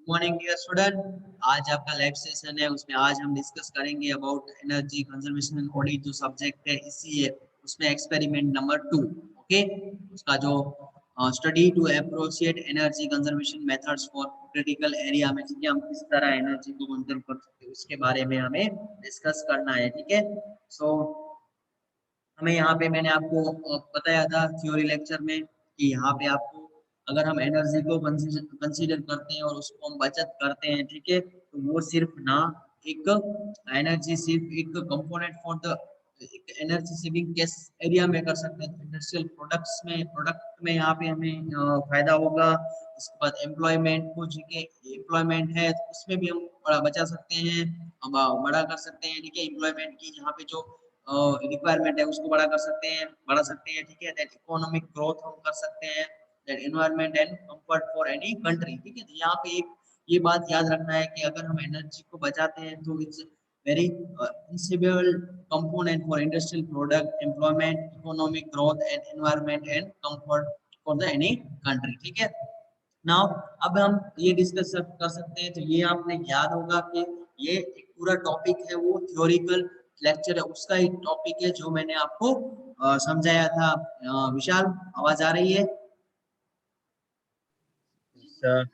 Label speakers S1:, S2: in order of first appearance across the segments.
S1: Morning dear student. आज आपका live session है, उसमें आज हम डिस्कस करेंगे about energy conservation and audit. जो सब्जेक्ट है इसी है, उसमें एक्सपेरिमेंट नंबर 2। ओके, उसका जो study to appropriate energy conservation methods for critical area में, ठीक है, हम किस तरह एनर्जी को कंजर्व कर सकते हैं उसके बारे में हमें डिस्कस करना है। ठीक है, सो हमें यहाँ पे मैंने आपको बताया था थ्योरी लेक्चर में कि यहाँ पे आपको अगर हम एनर्जी को कंसीडर करते हैं और उसको हम बचत करते हैं, ठीक है, तो वो सिर्फ ना एक एनर्जी सिर्फ एक कंपोनेंट फॉर द एक एनर्जी सेविंग केस एरिया में कर सकते हैं, इंडस्ट्रियल प्रोडक्ट में यहाँ पे हमें फायदा होगा। उसके बाद एम्प्लॉयमेंट को, ठीक है, एम्प्लॉयमेंट है तो उसमें भी हम बड़ा बचा सकते हैं, हम बड़ा कर सकते हैं। ठीक है, एम्प्लॉयमेंट की यहाँ पे जो रिक्वायरमेंट है उसको बढ़ा सकते हैं। ठीक है, दैट इकोनॉमिक ग्रोथ हम कर सकते हैं, that environment and comfort for any country. ठीक है, तो यहाँ पे एक ये बात याद रखना है कि अगर हम एनर्जी को बचाते हैं तो it's very indispensable component for industrial product, employment, economic growth and environment and comfort for the any country. ठीक है, नाउ अब हम ये डिस्कस कर सकते हैं। तो ये आपने याद होगा कि ये एक पूरा टॉपिक है वो थ्योरिकल लेक्चर है, उसका एक टॉपिक है जो मैंने आपको समझाया था। विशाल, आवाज आ रही है?
S2: सर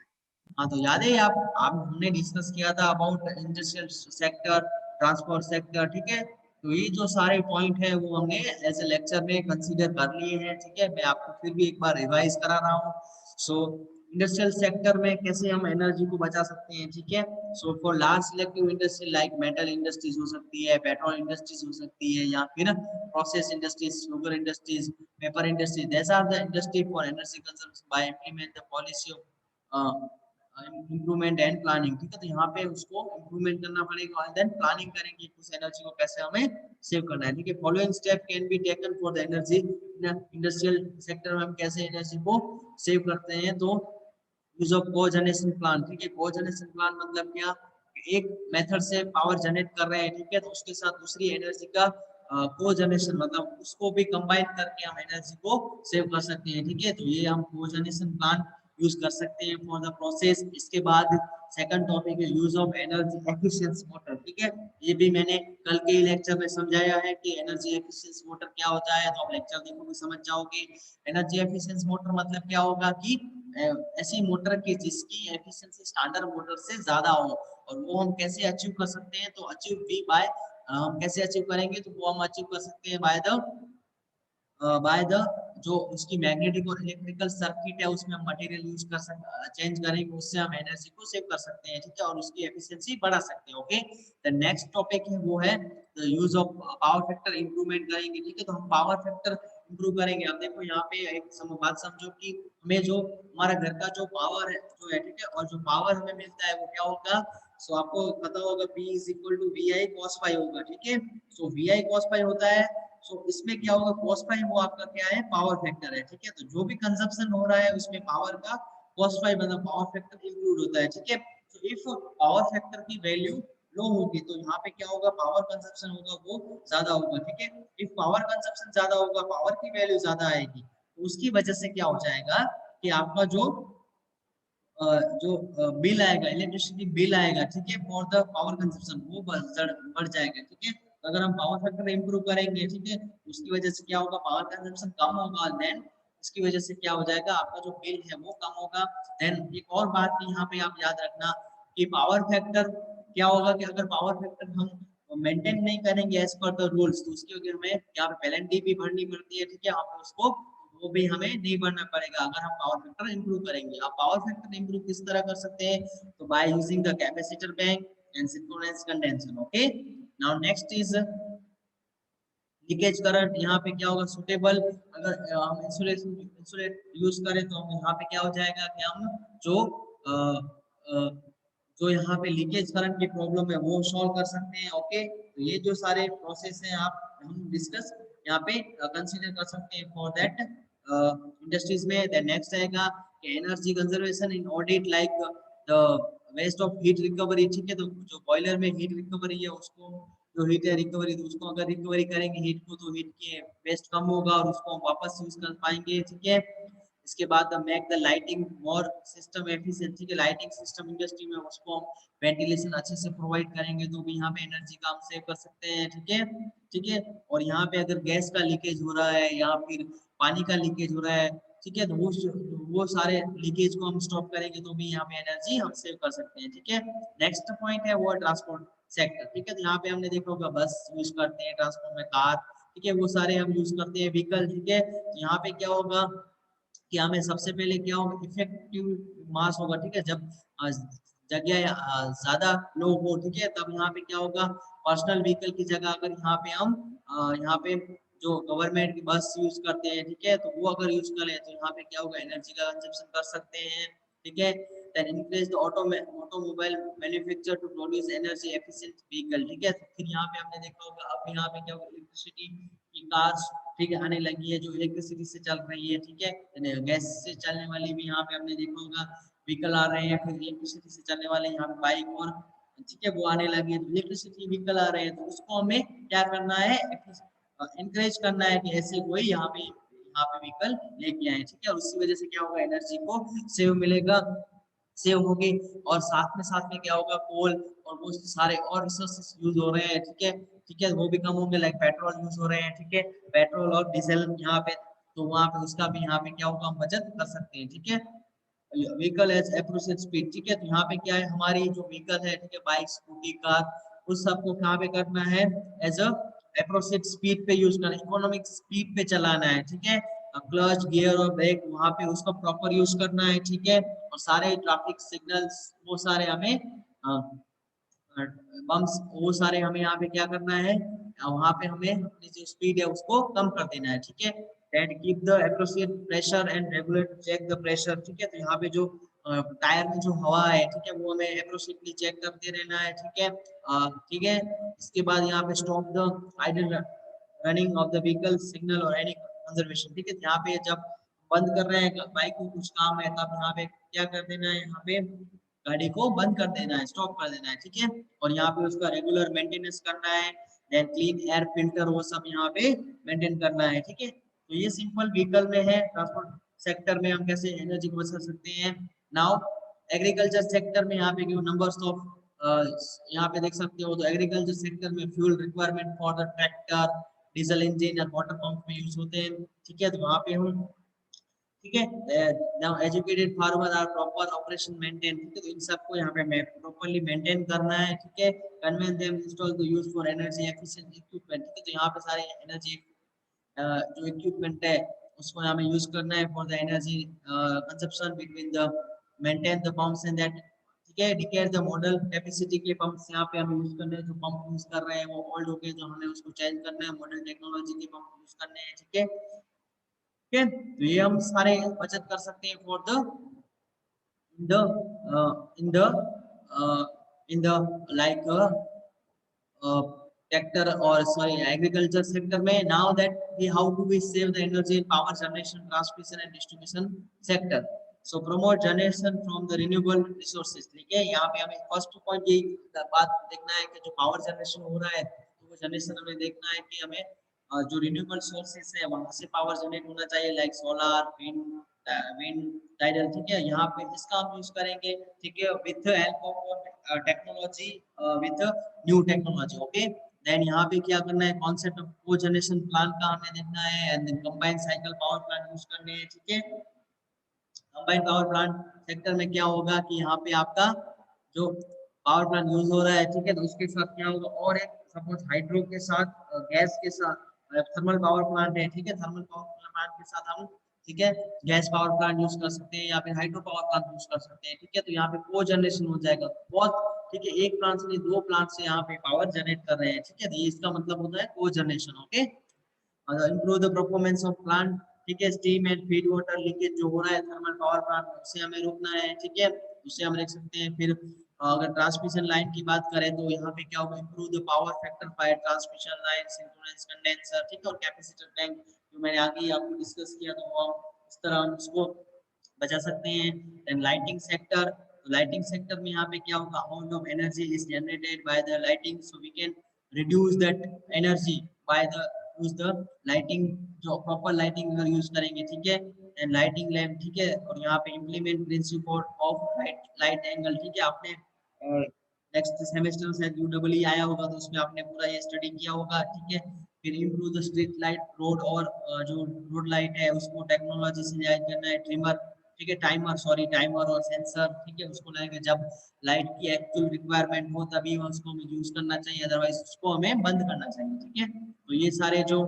S1: हाँ, तो याद है आप हमने डिस्कस किया था about industrial sector, transport sector. ठीक है, तो ये जो सारे पॉइंट है वो हमने एज ए लेक्चर में कंसीडर कर लिए हैं। ठीक है, मैं आपको फिर भी एक बार रिवाइज करा रहा हूँ। सो इंडस्ट्रियल सेक्टर में कैसे हम एनर्जी को बचा सकते हैं। ठीक है, so for large selective industry like metal industries हो सकती है, पेट्रोल इंडस्ट्रीज हो सकती है, या फिर process industries, sugar industries, paper industries, these are the industry for energy conservation by implement the policy of improvement and planning. ठीक है, तो यहाँ पे उसको इम्प्रूवमेंट करना पड़ेगा और देन प्लानिंग करेंगे उस एनर्जी को कैसे हमें सेव करना है। ठीक है, following step can be taken for the energy industrial sector में हम कैसे एनर्जी को सेव करते हैं। तो यूज ऑफ कोजनरेशन प्लान। ठीक है, कोजनरेशन प्लान मतलब क्या, एक मेथड से पावर जनरेट कर रहे हैं, ठीक है, तो उसके साथ दूसरी एनर्जी का कोजनरेशन मतलब उसको भी कंबाइन करके हम एनर्जी को सेव कर सकते हैं। ठीक है, तो ये हम कोजनरेशन प्लान यूज कर सकते हैं फॉर द प्रोसेस। इसके बाद सेकंड टॉपिक है use of energy efficiency motor. ठीक है, ये भी मैंने कल के ही लेक्चर में समझाया है कि एनर्जी एफिशिएंसी मोटर क्या होता है, तो आप लेक्चर देखोगे समझ जाओगे। एनर्जी एफिशिएंसी मोटर मतलब क्या होगा कि ऐसी मोटर की जिसकी एफिशिएंसी स्टैंडर्ड मोटर से ज्यादा हो, और वो हम कैसे अचीव कर सकते हैं, तो अचीव भी बाय हम कैसे अचीव करेंगे, तो वो हम अचीव कर सकते हैं बाय द जो उसकी मैग्नेटिक और इलेक्ट्रिकल सर्किट है उसमें हम मटेरियल यूज कर सकते चेंज करेंगे, उससे हम एनर्जी को सेव कर सकते हैं। ठीक है, और उसकी एफिशिएंसी बढ़ा सकते हैं। ओके, द नेक्स्ट टॉपिक है वो है use of power factor improvement करेंगे। ठीक है, तो हम पावर फैक्टर इंप्रूव करेंगे। अब देखो यहाँ पे एक बात समझो कि हमें जो हमारा घर का जो पावर है जो है, ठीक है, और जो पावर हमें मिलता है वो क्या होगा। सो आपको पता होगा P is equal to V I cos phi होगा। ठीक है, so V I cos phi होता है। सो इसमें क्या होगा, कॉस फाई वो आपका क्या है, पावर फैक्टर है। ठीक है, तो जो भी कंजप्शन हो रहा है उसमें पावर का कॉस फाई मतलब पावर फैक्टर इंक्लूड होता है। ठीक है, तो इफ पावर फैक्टर की वैल्यू लो होगी तो यहाँ पे क्या होगा, पावर कंजप्शन होगा वो ज्यादा होगा। ठीक है, इफ पावर कंजप्शन ज्यादा होगा, पावर की वैल्यू ज्यादा आएगी, तो उसकी वजह से क्या हो जाएगा कि आपका जो बिल आएगा, इलेक्ट्रिसिटी बिल आएगा, ठीक है, फॉर द पावर कंजप्शन वो बढ़ जाएगा। ठीक है, तो अगर हम पावर फैक्टर इंप्रूव करेंगे, ठीक है, उसकी वजह से क्या होगा, पावर कंजप्शन कम होगा, देन इसकी वजह से क्या हो जाएगा, आपका जो बिल है वो कम होगा। देन एक और बात भी यहाँ पे आप याद रखना कि पावर फैक्टर क्या होगा कि अगर पावर फैक्टर हम मेंटेन नहीं करेंगे एज पर द रूल्स, तो उसकी वजह हमें यहाँ पे पेनल्टी भी भरनी पड़ती है। ठीक है, हम उसको वो भी हमें नहीं भरना पड़ेगा अगर हम पावर फैक्टर इंप्रूव करेंगे। आप पावर फैक्टर इंप्रूव किस तरह कर सकते हैं, तो by using the capacitor bank and synchronous condenser. Okay, now next is leakage current. यहाँ पे क्या होगा, सुटेबल अगर हम इंसुलेट यूज करें तो हम यहाँ पे क्या हो जाएगा कि हम जो अ, अ, जो यहाँ पे लीकेज करंट की प्रॉब्लम है वो सॉल्व कर सकते हैं। ओके, तो ये जो सारे प्रोसेस हैं आप हम डिस्कस यहाँ पे कंसीडर कर सकते हैं फॉर दैट इंडस्ट्रीज में। देन नेक्स्ट आएगा कि energy conservation in audit like the waste of heat recovery. ठीक है, तो जो बॉयलर में हीट रिकवरी है उसको, जो हीट है रिकवरी, तो उसको अगर रिकवरी करेंगे हीट को तो हीट की वेस्ट कम होगा और उसको हम वापस यूज कर पाएंगे। ठीक है, इसके बाद make the lighting more system efficient, ठीक है, लाइटिंग सिस्टम इंडस्ट्री में उसको हम वेंटिलेशन अच्छे से प्रोवाइड करेंगे तो भी यहाँ पे एनर्जी का हम सेव कर सकते हैं, ठीक है, ठीक है। और यहाँ पे अगर गैस का लीकेज हो रहा है या फिर पानी का लीकेज हो रहा है, ठीक है, तो वो सारे लीकेज को हम स्टॉप करेंगे तो भी यहाँ पे एनर्जी हम सेव कर सकते हैं, ठीक है। नेक्स्ट पॉइंट है वो ट्रांसपोर्ट सेक्टर, ठीक है, तो यहाँ पे हमने देखा होगा बस यूज करते हैं ट्रांसपोर्ट में, कार, ठीक है, वो सारे हम यूज करते हैं व्हीकल, ठीक है। तो यहाँ पे क्या होगा कि हमें सबसे पहले क्या होगा, इफेक्टिव मास होगा, ठीक है, जब जगह ज्यादा लोग हो, ठीक है, तब यहाँ पे क्या होगा, पर्सनल व्हीकल की जगह अगर यहाँ पे हम यहाँ पे जो गवर्नमेंट की बस यूज करते हैं, ठीक है, तो वो अगर यूज करें तो यहाँ पे क्या होगा, एनर्जी का कंजप्शन कर सकते हैं, ठीक है। Then increase the automobile manufacture to produce energy efficient vehicle, ठीक है। फिर यहाँ पे हमने देखा होगा अब यहाँ पे क्या होगा, इलेक्ट्रिसिटी की कार्स, ठीक है, आने लगी है जो इलेक्ट्रिसिटी से चल रही है, ठीक है, गैस से चलने वाली भी यहाँ पे हमने देखा होगा व्हीकल आ रहे हैं, फिर इलेक्ट्रिसिटी से चलने वाले यहाँ पे बाइक और, ठीक है, वो आने लगी है, तो इलेक्ट्रिसिटी व्हीकल आ रहे हैं, तो उसको हमें क्या करना है, इंकरेज करना है कि ऐसे कोई यहाँ पे व्हीकल लेके आए, ठीक है, और उसी वजह से क्या होगा, एनर्जी को सेव मिलेगा, सेव होगी। और साथ में क्या होगा, कोल और वो सारे और रिसोर्सेस यूज हो रहे हैं, ठीक है, ठीक है, वो भी कम होंगे, लाइक पेट्रोल यूज हो रहे हैं, ठीक है, पेट्रोल और डीजल यहाँ पे, तो वहाँ पे उसका भी यहाँ पे क्या होगा, हम बचत कर सकते हैं, ठीक है। व्हीकल एज एप्रोचेड स्पीड, ठीक है, तो यहाँ पे क्या है, हमारी जो व्हीकल है, ठीक है, बाइक, स्कूटी, कार, उस सबको कहाँ पे करना है, एज अ एप्रोचेड स्पीड पे यूज करना है, इकोनॉमिक स्पीड पे चलाना है, ठीक है। क्लच, गियर और ब्रेक वहां पे उसका प्रॉपर यूज करना है, ठीक है। और सारे ट्रैफिक सिग्नल्स वो सारे हमें बम्स वो सारे हमें यहाँ पे क्या करना है, वहां पे हमें अपनी जो स्पीड है उसको कम कर देना है, ठीक है। And keep the appropriate pressure and regulate check the pressure, ठीक है, तो यहाँ पे जो टायर में जो हवा है, ठीक है, वो हमें एप्रोप्रिएटली चेक करते रहना है, ठीक है, ठीक है। इसके बाद यहाँ पे stop the idle running of the vehicle signal और एनी कंजर्वेशन, ठीक है, यहाँ पे जब बंद कर रहे हैं बाइक को, कुछ काम है, तब यहाँ पे क्या कर देना है, यहाँ पे गाड़ी को बंद कर देना है, स्टॉप कर देना है, ठीक है। और यहाँ पे उसका रेगुलर मेंटेनेंस करना है, देन क्लीन एयर फिल्टर वो सब यहाँ पे मेंटेन करना है, ठीक है। तो ये सिंपल व्हीकल में है, ट्रांसपोर्ट सेक्टर में हम कैसे एनर्जी को बचा सकते हैं। नाउ एग्रीकल्चर सेक्टर में यहाँ पे नंबर्स ऑफ यहाँ पे देख सकते हो, तो एग्रीकल्चर सेक्टर में fuel requirement for the tractor, diesel engine और वाटर पंप में यूज होते हैं, ठीक है, तो वहाँ पे हम, ठीक है, now educated farmer are proper operation maintain, ठीक है, तो इन सबको यहाँ पे मैं प्रॉपर्ली मेंटेन करना है, ठीक है। Convince them install to use for energy efficient equipment, ठीक है, तो यहाँ पे सारे एनर्जी जो इक्विपमेंट है उसको हमें यूज करना है for the energy consumption between the maintain the pumps and that, ठीक है, डिकेयर द मॉडल कैपेसिटी के पंप्स यहाँ पे हमें यूज करने हैं, जो पंप यूज कर रहे हैं वो ओल्ड हो गए, जो हमें उसको चेंज करना है, मॉडर्न टेक्नोलॉजी के पंप यूज करने हैं, ठीक है, ठीक है। तो ये हम सारे बचत कर सकते हैं for the the in the uh, in the like sector or sorry agriculture sector में, now that we how do we save the energy in power generation, transmission and distribution sector, so promote generation from the renewable resources, ठीक है। यहाँ पे हमें first point यही बात देखना है कि जो पावर जनरेशन हो रहा है, तो वो जनरेशन हमें देखना है कि हमें जो रिन्यूएबल सोर्सेस है वहां से पावर जनरेट होना चाहिए, लाइक सोलर, विंड, टाइडल, ठीक है, यहाँ पे इसका हम यूज करेंगे, ठीक है, with help of technology, with new technology, okay. देन यहाँ पे क्या करना है, concept of cogeneration plant का हमें देखना है, and then combined cycle power plant use करने हैं, ठीक है। कंबाइंड पावर प्लांट सेक्टर में क्या होगा कि यहाँ पे आपका जो पावर प्लांट यूज हो रहा है, ठीक है, तो उसके साथ क्या होगा, और एक सपोज हाइड्रो के साथ गैस के साथ थर्मल पावर प्लांट है, ठीक है, थर्मल पावर प्लांट के साथ हम, ठीक है, गैस पावर प्लांट यूज कर सकते हैं या फिर हाइड्रो पावर प्लांट यूज कर सकते हैं, ठीक है। तो यहाँ पे को जनरेशन हो जाएगा बहुत, ठीक है, एक प्लांट से नहीं दो प्लांट से यहाँ पे पावर जनरेट कर रहे हैं, ठीक है, तो ये इसका मतलब होता है को generation, okay. improve the performance of plant, ठीक है, steam and feed water leakage जो हो रहा है थर्मल पावर प्लांट में, उसे हमें रोकना है, ठीक है, उसे हम लिख सकते हैं। फिर अगर ट्रांसमिशन लाइन की बात करें तो यहाँ पे क्या होगा, improve the power factor by transmission line, synchronize condenser, ठीक है, और कैपेसिटर टैंक जो मैंने आगे ही आपको डिस्कस किया, तो हम इस तरह हम उसको बचा सकते हैं। Then lighting sector, lighting sector में यहाँ पे क्या होगा, amount of energy is generated by the lighting, so we can reduce that energy by the use the lighting, जो प्रॉपर लाइटिंग अगर यूज करेंगे, ठीक है। एंड लाइटिंग लैम्प, ठीक है। और यहाँ पे implement principle of light angle, ठीक है। आपने नेक्स्ट सेमेस्टर से यूडब्ल्यू आया होगा तो उसमें आपने पूरा ये स्टडी किया होगा, ठीक है। फिर improve the street light road, और जो रोड लाइट है उसको टेक्नोलॉजी से लाइट करना है, ट्रिमर, ठीक है, टाइमर और सेंसर, ठीक है, उसको लाएंगे जब लाइट की एक्चुअल रिक्वायरमेंट हो तभी उसको हमें यूज करना चाहिए, अदरवाइज उसको हमें बंद करना चाहिए, ठीक है। तो ये सारे जो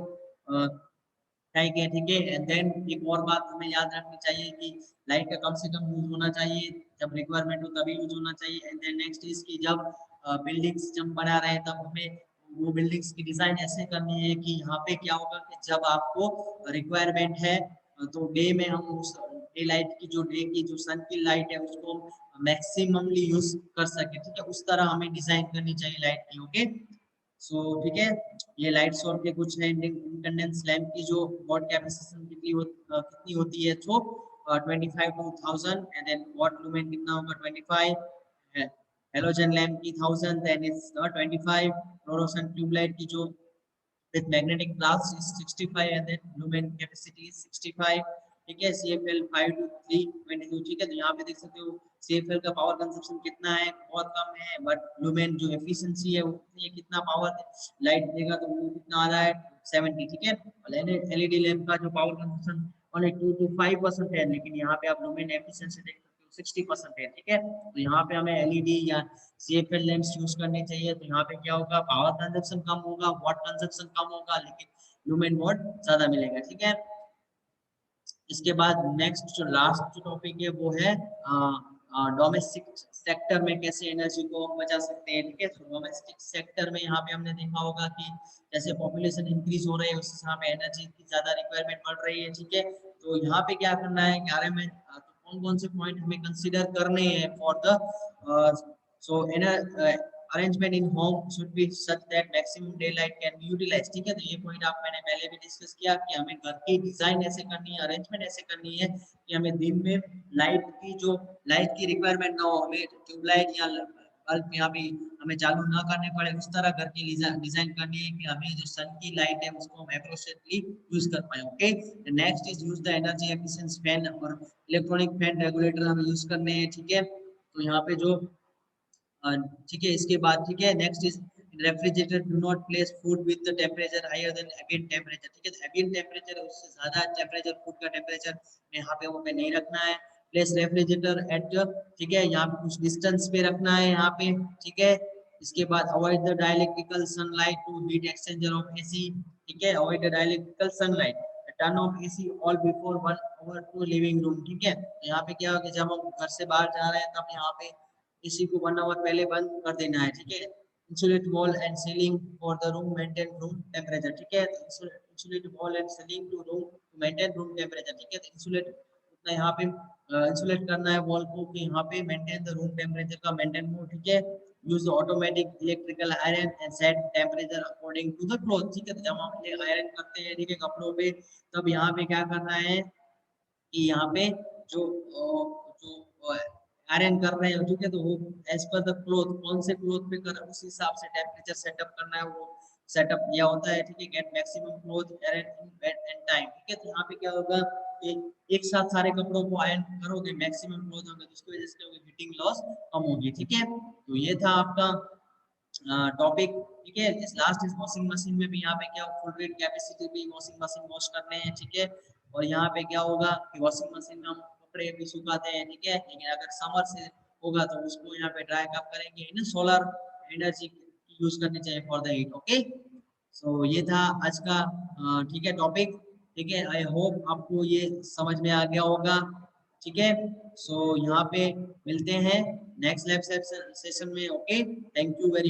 S1: ठीक है, ठीक है। एंड देन एक और बात हमें याद रखनी चाहिए कि लाइट का कम से कम यूज होना चाहिए, जब रिक्वायरमेंट हो तभी यूज होना चाहिए। एंड देन नेक्स्ट इज कि जब बिल्डिंग्स जब बना रहे हैं तब हमें वो बिल्डिंग्स की डिजाइन ऐसे करनी है कि यहाँ पे क्या होगा कि जब आपको रिक्वायरमेंट है तो डे में हम उस डे लाइट की जो डे की जो सन की लाइट है उसको मैक्सिममली यूज कर सके, ठीक है। उस तरह हमें डिजाइन करनी चाहिए लाइट की, ओके। सो ठीक है, ये लाइट सोर्स के कुछ है। इंडिपेंडेंस लैंप की जो वॉट कैपेसिटी कितनी होती है, तो 25 to 1000, and then watt lumen कितना होगा 25, हेलोजन लैंप की 1000, देन इट्स 25, फ्लोरोसेंट ट्यूबलाइट की जो with magnetic glass is 65, and then lumen capacity is 65, ठीक है। CFL 5 to 322, ठीक है। तो यहाँ पे देख सकते हो CFL का पावर कंजप्शन कितना है, बहुत कम है, बट लुमेन जो एफिशिएंसी है वो कितनी है, कितना पावर लाइट देगा तो वो कितना आ रहा है 70, ठीक है। और एलईडी लैंप का जो पावर कंजप्शन ओनली 2 to 5% है, लेकिन यहाँ पे आप लुमेन एफिशिएंसी देख सकते हो 60% है, ठीक है। तो यहाँ पे हमें एलईडी या CFL लेंस यूज करनी चाहिए, तो यहाँ पे क्या होगा, पावर कंजप्शन कम होगा, वाट कंजप्शन कम होगा, लेकिन लुमेन वाट ज्यादा मिलेगा, ठीक है। इसके बाद नेक्स्ट जो लास्ट जो टॉपिक है वो है डोमेस्टिक सेक्टर में कैसे एनर्जी को बचा सकते हैं, ठीक है। तो डोमेस्टिक सेक्टर में यहाँ पे हमने देखा होगा कि जैसे पॉपुलेशन इंक्रीज हो रही है उस हिसाब में एनर्जी की ज्यादा रिक्वायरमेंट बढ़ रही है, ठीक है। तो यहाँ पे क्या करना है कि आर में कौन कौन से पॉइंट हमें कंसिडर करने हैं for the so arrangement in home should be such that maximum daylight can be utilized, ठीक है। तो ये पॉइंट आप मैंने पहले भी डिस्कस किया कि हमें घर की डिजाइन ऐसे करनी है, अरेंजमेंट ऐसे करनी है कि हमें दिन में लाइट की रिक्वायरमेंट ना हो, हमें ट्यूबलाइट या बल्ब यहाँ भी हमें चालू ना करने पड़े, उस तरह घर की डिजाइन करनी है कि हमें जो सन की लाइट है उसको हम एप्रोप्रिएटली यूज कर पाए, okay. Next is use the energy efficient fan, और इलेक्ट्रॉनिक फैन रेगुलेटर हमें यूज करने हैं, ठीक है। तो यहाँ पे जो ठीक है, इसके बाद ठीक है, next is refrigerator do not place food with the temperature higher than ambient temperature, ठीक है। एम्बिएंट टेम्परेचर है उससे ज्यादा टेम्परेचर फूड का टेम्परेचर यहाँ पे वो पे नहीं रखना है। प्लेस रेफ्रिजरेटर एट, ठीक है, यहाँ पे कुछ डिस्टेंस पे रखना है यहाँ पे, ठीक है। इसके बाद avoid the dielectrical sunlight to heat exchanger of AC, ठीक है। Avoid the dielectrical sunlight, turn off AC all before 1 hour to living room, ठीक है। यहाँ पे क्या होगा, जब हम घर से बाहर जा रहे हैं तब यहाँ पे इसी को 1 hour पहले बंद कर देना है, ठीक है। Insulate wall and ceiling for the room maintain room temperature, ठीक है। Insulate wall and ceiling to room maintain room temperature, ठीक है। तो इंसुलेट उतना यहाँ पे इंसुलेट करना है वॉल को कि यहाँ पे मेंटेन द रूम टेम्परेचर का मेंटेन हो, ठीक है। Use automatic electrical iron and set temperature according to the cloth, ठीक है। तो जब हम आयरन करते हैं, ठीक है, कपड़ों पे, तब यहाँ पे क्या करना है कि यहाँ पे जो जो आयरन कर रहे हैं, ठीक है, तो वो एज पर द क्लोथ, कौन से क्लोथ पे कर उस हिसाब से टेम्परेचर सेटअप करना है, वो सेटअप किया होता है, ठीक है। Get maximum cloth iron in wet and time, ठीक है। तो यहाँ पे क्या होगा कि एक साथ सारे कपड़ों को आयरन करोगे, मैक्सिमम क्लोथ होगा, तो उसकी वजह से हीटिंग लॉस कम होगी, ठीक है। तो ये था आपका टॉपिक, ठीक है। इस लास्ट इस वॉशिंग मशीन में भी यहाँ पे क्या फुल रेट कैपेसिटी भी वॉशिंग मशीन वॉश करने हैं, ठीक है। और यहाँ पे क्या होगा कि वॉशिंग मशीन में हम कपड़े भी सुखाते हैं, ठीक है। लेकिन अगर समर से होगा तो उसको यहाँ पे ड्राई कब करेंगे, ना सोलर एनर्जी यूज करनी चाहिए फॉर द हीट, ओके। सो ये था आज का ठीक है टॉपिक, ठीक है। आई होप आपको ये समझ में आ गया होगा, ठीक है। सो यहाँ पे मिलते हैं नेक्स्ट लैब सेशन में, ओके। Thank you very